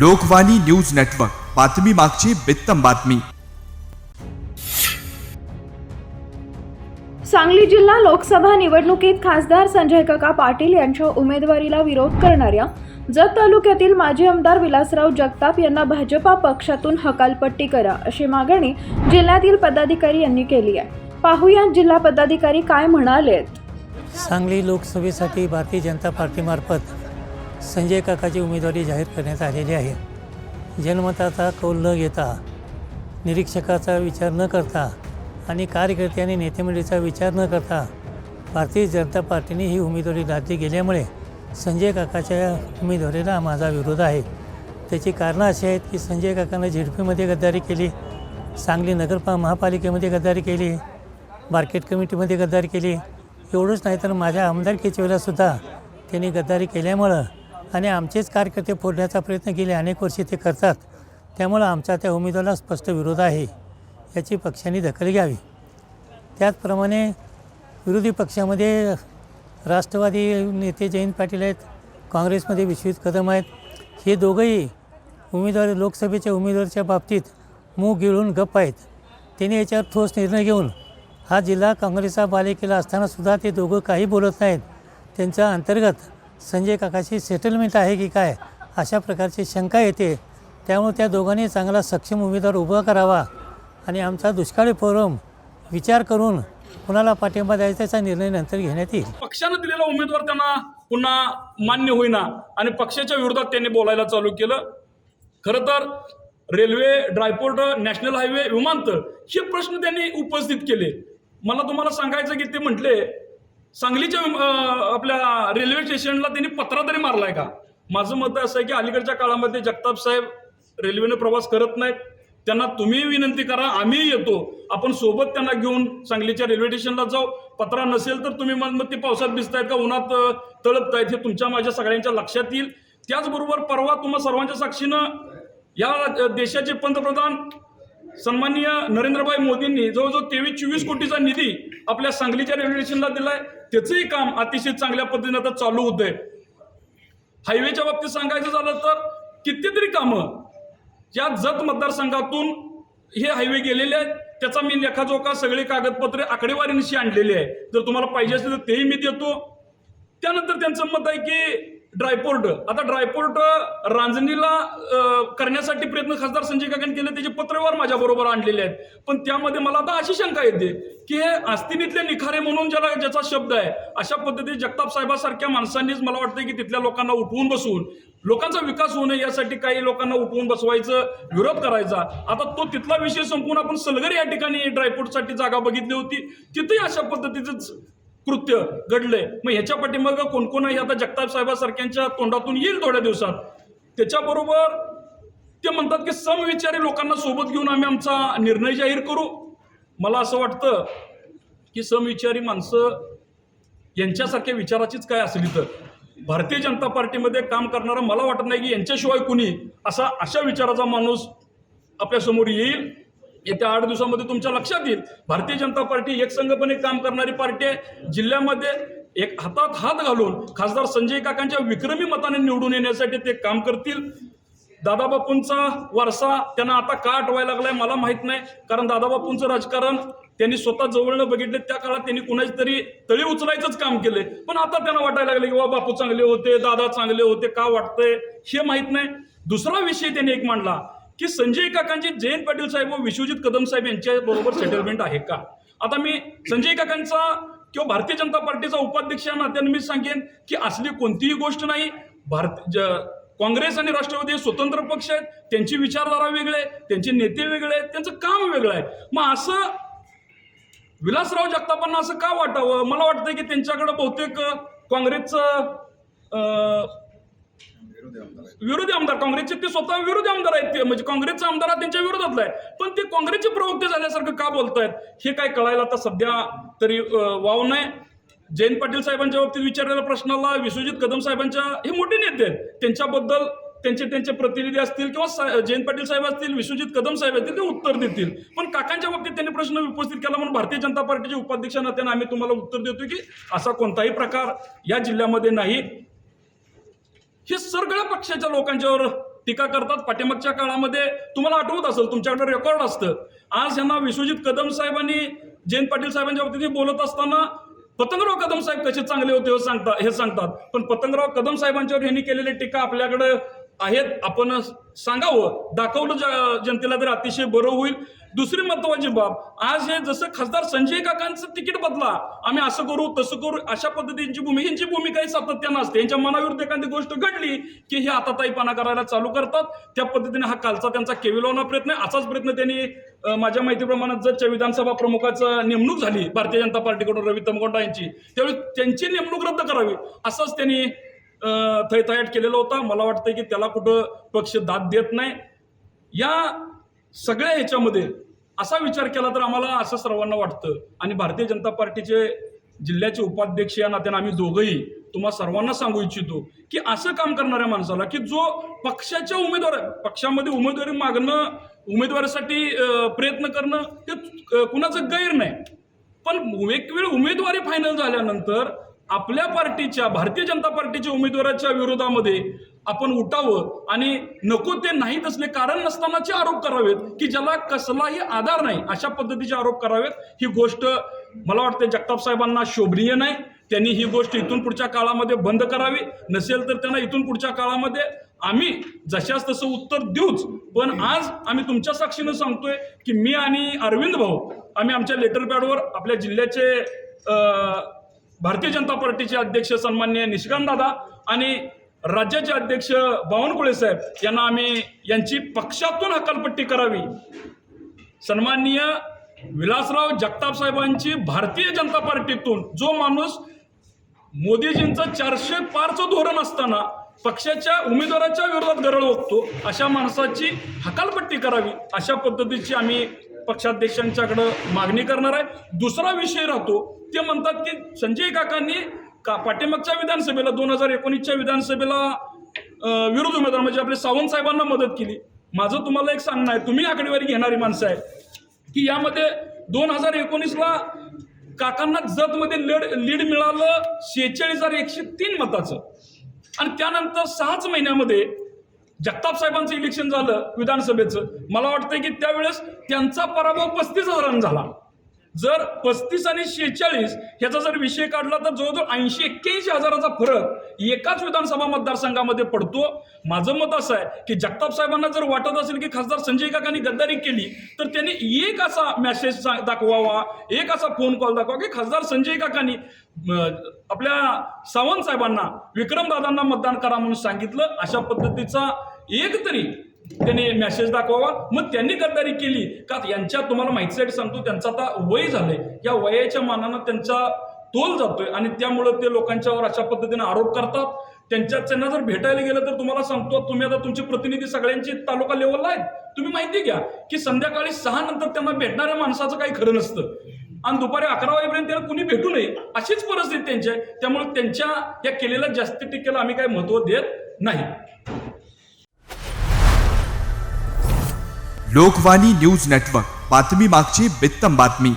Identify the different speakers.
Speaker 1: Lokvani news network, बातमी मागची बित्तम बातमी.
Speaker 2: सांगली जिल्हा लोकसभा निवडणुकीत खासदार संजय काका पाटील यांच्या उमेदवारीला विरोध करणाऱ्या जत तालुक्यातील माजी आमदार विलासराव जगताप यांना भाजपा पक्षातून हकालपट्टी करा अशी मागणी जिल्ह्यातील पदाधिकारी यांनी केली आहे. पाहूया जिल्हा पदाधिकारी काय म्हणालेत.
Speaker 3: सांगली लोकसभेसाठी भारतीय जनता पार्टीमार्फत संजय काकाची उमेदवारी जाहीर करण्यात आलेली आहे. जनमताचा कौल न घेता, निरीक्षकाचा विचार न करता आणि कार्यकर्ते आणि नेतेमंडळीचा विचार न करता भारतीय जनता पार्टीने ही उमेदवारी लादली गेल्यामुळे संजय काकाच्या उमेदवारीला माझा विरोध आहे. त्याची कारणं अशी आहेत की संजय काकानं झेडपीमध्ये गद्दारी केली, सांगली महापालिकेमध्ये गद्दारी केली, मार्केट कमिटीमध्ये गद्दारी केली. एवढंच नाही तर माझ्या आमदारकीच्या वेळेलासुद्धा त्यांनी गद्दारी केल्यामुळं आणि आमचेच कार्यकर्ते फोडण्याचा प्रयत्न गेले अनेक वर्षे ते करतात. त्यामुळं आमचा त्या उमेदवाराला स्पष्ट विरोध आहे. याची पक्षाने दखल घ्यावी. त्याचप्रमाणे विरोधी पक्षामध्ये राष्ट्रवादी नेते जयंत पाटील आहेत, काँग्रेसमध्ये विश्वजित कदम आहेत. हे दोघंही उमेदवार लोकसभेच्या उमेदवाराच्या बाबतीत मूग गिळून गप्प आहेत. त्यांनी याच्यावर ठोस निर्णय घेऊन हा जिल्हा काँग्रेसचा बालेकिल्ला असतानासुद्धा ते दोघं काही बोलत नाहीत. त्यांच्या अंतर्गत संजय काकाशी सेटलमेंट आहे की काय अशा प्रकारची शंका येते. त्यामुळे त्या दोघांनी चांगला सक्षम उमेदवार उभा करावा आणि आमचा दुष्काळी फोरम विचार करून कुणाला पाठिंबा द्यायचा त्याचा निर्णय नंतर घेण्यात येईल.
Speaker 4: पक्षानं दिलेला उमेदवार त्यांना पुन्हा मान्य होईना आणि पक्षाच्या विरोधात त्यांनी बोलायला चालू केलं. खरं तर रेल्वे, ड्रायपोर्ट, नॅशनल हायवे, विमानतळ हे प्रश्न त्यांनी उपस्थित केले. मला तुम्हाला सांगायचं की ते म्हटले सांगलीच्या आपल्या रेल्वे स्टेशनला त्यांनी पत्रा तरी मारलाय का. माझं मत असं आहे की अलीकडच्या काळामध्ये जगताप साहेब रेल्वेने प्रवास करत नाहीत. त्यांना तुम्ही विनंती करा, आम्ही येतो, आपण सोबत त्यांना घेऊन सांगलीच्या रेल्वे स्टेशनला जाऊ. पत्रा नसेल तर तुम्ही मग ते पावसात भिजतायत का उन्हात तळपतायत हे तुमच्या माझ्या सगळ्यांच्या लक्षात येईल. त्याचबरोबर परवा तुम्हा सर्वांच्या साक्षीनं या देशाचे पंतप्रधान सन्माननीय नरेंद्रभाई मोदींनी जवळजवळ 23-24 कोटीचा निधी आपल्या सांगलीच्या रेल्वे स्टेशनला दिलाय. त्याचंही काम अतिशय चांगल्या पद्धतीने आता चालू होतंय. हायवेच्या बाबतीत सांगायचं झालं तर कितीतरी कामं या जत मतदारसंघातून हे हायवे गेलेले आहेत. त्याचा मी लेखाजोखा सगळे कागदपत्रे आकडेवारीनिशी आणलेली आहे. जर तुम्हाला पाहिजे असेल तर तेही मी देतो. त्यानंतर त्यांचं मत आहे की ड्रायपोर्ट, आता ड्रायपोर्ट रांजणीला करण्यासाठी प्रयत्न खासदार संजय काकांनी केले, त्याचे पत्रव्यवहार माझ्याबरोबर आणलेले आहेत. पण त्यामध्ये मला आता अशी शंका येते की हे आस्तिनीतले निखारे म्हणून ज्याचा शब्द आहे अशा पद्धतीने जगताप साहेबांसारख्या माणसांनीच मला वाटतं की तिथल्या लोकांना उठवून बसवून लोकांचा विकास होऊ नये यासाठी काही लोकांना उठवून बसवायचं, विरोध करायचा. आता तो तिथला विषय संपवून आपण सलगर या ठिकाणी ड्रायपोर्टसाठी जागा बघितली होती, तिथेही अशा पद्धतीचंच कृत्य घडलंय. मग ह्याच्या पाठीमागं कोण कोण आहे आता जगताप साहेबांसारख्यांच्या तोंडातून येईल थोड्या दिवसात. त्याच्याबरोबर ते म्हणतात की समविचारी लोकांना सोबत घेऊन आम्ही आमचा निर्णय जाहीर करू. मला असं वाटतं की समविचारी माणसं यांच्यासारख्या विचाराचीच काय असली तर भारतीय जनता पार्टीमध्ये काम करणारा मला वाटत नाही की यांच्याशिवाय कुणी अशा विचाराचा माणूस आपल्यासमोर येईल. येत्या 8 दिवसामध्ये तुमच्या लक्षात येईल भारतीय जनता पार्टी एकसंघपणे काम करणारी पार्टी आहे. जिल्ह्यामध्ये एक हातात हात घालून खासदार संजय काकांच्या विक्रमी मताने निवडून येण्यासाठी ते काम करतील. दादाबापूंचा वारसा त्यांना आता का आठवायला लागलाय मला माहित नाही, कारण दादाबापूंचं राजकारण त्यांनी स्वतः जवळनं बघितले. त्या काळात त्यांनी कुणाची तरी तळी उचलायचंच काम केले, पण आता त्यांना वाटायला लागले की बापू चांगले होते, दादा चांगले होते, का वाटतंय हे माहित नाही. दुसरा विषय त्यांनी एक मांडला की संजय काकांची जयंत पाटील साहेब व विश्वजित कदम साहेब यांच्या बरोबर सेटलमेंट आहे का. आता मी संजय काकांचा किंवा भारतीय जनता पार्टीचा उपाध्यक्ष या नात्याने मी सांगेन की असली कोणतीही गोष्ट नाही. काँग्रेस आणि राष्ट्रवादी हे स्वतंत्र पक्ष आहेत, त्यांची विचारधारा वेगळे आहे, त्यांचे नेते वेगळे आहेत, त्यांचं काम वेगळं आहे. मग असं विलासराव जगतापांना असं का वाटावं. मला वाटतं की त्यांच्याकडे बहुतेक काँग्रेसचं विरोधी आमदार, काँग्रेसचे ते स्वतः विरोधी आमदार आहेत. ते म्हणजे काँग्रेसचा आमदार हा त्यांच्या विरोधातला आहे, पण ते काँग्रेसचे प्रवक्ते झाल्यासारखं का बोलतायत हे काय कळायला आता सध्या तरी वाव नाही. जयंत पाटील साहेबांच्या बाबतीत विचारलेल्या प्रश्नाला विश्वजित कदम साहेबांच्या हे मोठे नेते आहेत, त्यांच्याबद्दल त्यांचे प्रतिनिधी असतील किंवा जयंत पाटील साहेब असतील, विश्वजित कदम साहेब असतील, ते उत्तर देतील. पण काकांच्या बाबतीत त्यांनी प्रश्न उपस्थित केला म्हणून भारतीय जनता पार्टीचे उपाध्यक्ष नात्याने आम्ही तुम्हाला उत्तर देतो की असा कोणताही प्रकार या जिल्ह्यामध्ये नाही. हे सगळ्या पक्षाच्या लोकांच्यावर टीका करतात. पाठीमागच्या काळामध्ये तुम्हाला आठवत असेल, तुमच्याकडे रेकॉर्ड असतं. आज यांना विश्वजित कदम साहेबांनी जयंत पाटील साहेबांच्या बाबतीत बोलत असताना पतंगराव कदम साहेब कसे चांगले होते हे सांगतात. पण पतंगराव कदम साहेबांच्यावर यांनी केलेले टीका आपल्याकडे आहेत, आपण सांगावं, दाखवलं जनतेला तर अतिशय बरं होईल. दुसरी महत्वाची बाब, आज हे जसं खासदार संजय काकांचं तिकीट बदला, आम्ही असं करू तसं करू, अशा पद्धतीची यांची भूमिका ही सातत्यानं असते. यांच्या मनाविरुद्ध एखादी गोष्ट घडली की हे हाताताईपणा करायला चालू करतात. त्या पद्धतीने हा कालचा त्यांचा केविलवाना प्रयत्न आहे. असाच प्रयत्न त्यांनी माझ्या माहितीप्रमाणे जतच्या विधानसभा प्रमुखाचं नेमणूक झाली भारतीय जनता पार्टीकडून रवी तमकोंडा यांची, त्यावेळी त्यांची नेमणूक रद्द करावी असंच त्यांनी थैथयाट केलेला होता. मला वाटतं की त्याला कुठं पक्ष दाद देत नाही. या सगळ्या ह्याच्यामध्ये असा विचार केला तर आम्हाला असं सर्वांना वाटतं, आणि भारतीय जनता पार्टीचे जिल्ह्याचे उपाध्यक्ष या नात्यानं आम्ही दोघंही तुम्हा सर्वांना सांगू इच्छितो की असं काम करणाऱ्या माणसाला, की जो पक्षाच्या पक्षामध्ये उमेदवारी मागणं, उमेदवारीसाठी प्रयत्न करणं हे कुणाचं गैर नाही, पण एक वेळ उमेदवारी फायनल झाल्यानंतर आपल्या पार्टीच्या, भारतीय जनता पार्टीच्या उमेदवाराच्या विरोधामध्ये आपण उठावं आणि नको ते नाहीत असले कारण नसतानाचे आरोप करावेत, की ज्याला कसलाही आधार नाही अशा पद्धतीचे आरोप करावेत. ही गोष्ट मला वाटते जगताप साहेबांना शोभनीय नाही. त्यांनी ही गोष्ट इथून पुढच्या काळामध्ये बंद करावी. नसेल तर त्यांना इथून पुढच्या काळामध्ये आम्ही जशाच तसं उत्तर देऊच. पण आज आम्ही तुमच्या साक्षीनं सांगतोय की मी आणि अरविंद भाऊ आम्ही आमच्या लेटर पॅडवर आपल्या जिल्ह्याचे भारतीय जनता पार्टीचे अध्यक्ष सन्माननीय निशिकांत दादा आणि राज्याचे अध्यक्ष बावनकुळे साहेब यांना आम्ही यांची पक्षातून हकालपट्टी करावी. सन्माननीय विलासराव जगताप साहेबांची भारतीय जनता पार्टीतून जो माणूस मोदीजींचं 400 पारचं धोरण असताना पक्षाच्या उमेदवाराच्या विरोधात गरळ ओकतो, अशा माणसाची हकालपट्टी करावी अशा पद्धतीची आम्ही पक्षाध्यक्षांच्याकडे मागणी करणार आहे. दुसरा विषय राहतो, ते म्हणतात की संजय काकांनी पाठीमागच्या विधानसभेला 2019च्या विधानसभेला विरोधी उमेदवार म्हणजे आपले सावंत साहेबांना मदत केली. माझं तुम्हाला एक सांगणं आहे, तुम्ही आकडेवारी घेणारी माणसं आहे, की यामध्ये 2019ला काकांना जतमध्ये लीड मिळालं 46,103 मताचं, आणि त्यानंतर 6च महिन्यामध्ये जगताप साहेबांचं इलेक्शन झालं विधानसभेचं. मला वाटतं की त्यावेळेस त्यांचा पराभव 35,000 झाला. जर 35 आणि 46 ह्याचा जर विषय काढला तर जवळजवळ 80-81 हजाराचा फरक एकाच विधानसभा मतदारसंघामध्ये पडतो. माझं मत असं आहे की जगताप साहेबांना जर वाटत असेल की खासदार संजय काकांनी गद्दारी केली तर त्यांनी एक असा मेसेज दाखवावा, एक असा फोन कॉल दाखवा की खासदार संजय काकांनी आपल्या सावंत साहेबांना, विक्रमदादांना मतदान करा म्हणून सांगितलं. अशा पद्धतीचा एक तरी त्यांनी मेसेज दाखवावा. मग त्यांनी गद्दारी केली का यांच्या, तुम्हाला माहितीसाठी सांगतो, त्यांचं आता वय झालंय, या वयाच्या मानानं त्यांचा तोल जातोय आणि त्यामुळं ते लोकांच्यावर अशा पद्धतीने आरोप करतात. त्यांना जर भेटायला गेलं तर तुम्हाला सांगतो, तुम्ही आता तुमचे प्रतिनिधी सगळ्यांचे तालुका लेवलला आहेत, तुम्ही माहिती घ्या की संध्याकाळी 6 नंतर त्यांना भेटणाऱ्या माणसाचं काही खरं नसतं आणि दुपारी 11 वाजेपर्यंत त्यांना कुणी भेटू नये अशीच परिस्थिती त्यांची आहे. त्यामुळे त्यांच्या या केलेल्या जास्ती टीकेला आम्ही काही महत्व देत नाही.
Speaker 1: लोकवाणी न्यूज नेटवर्क, बातमी मागची बित्तम बातमी.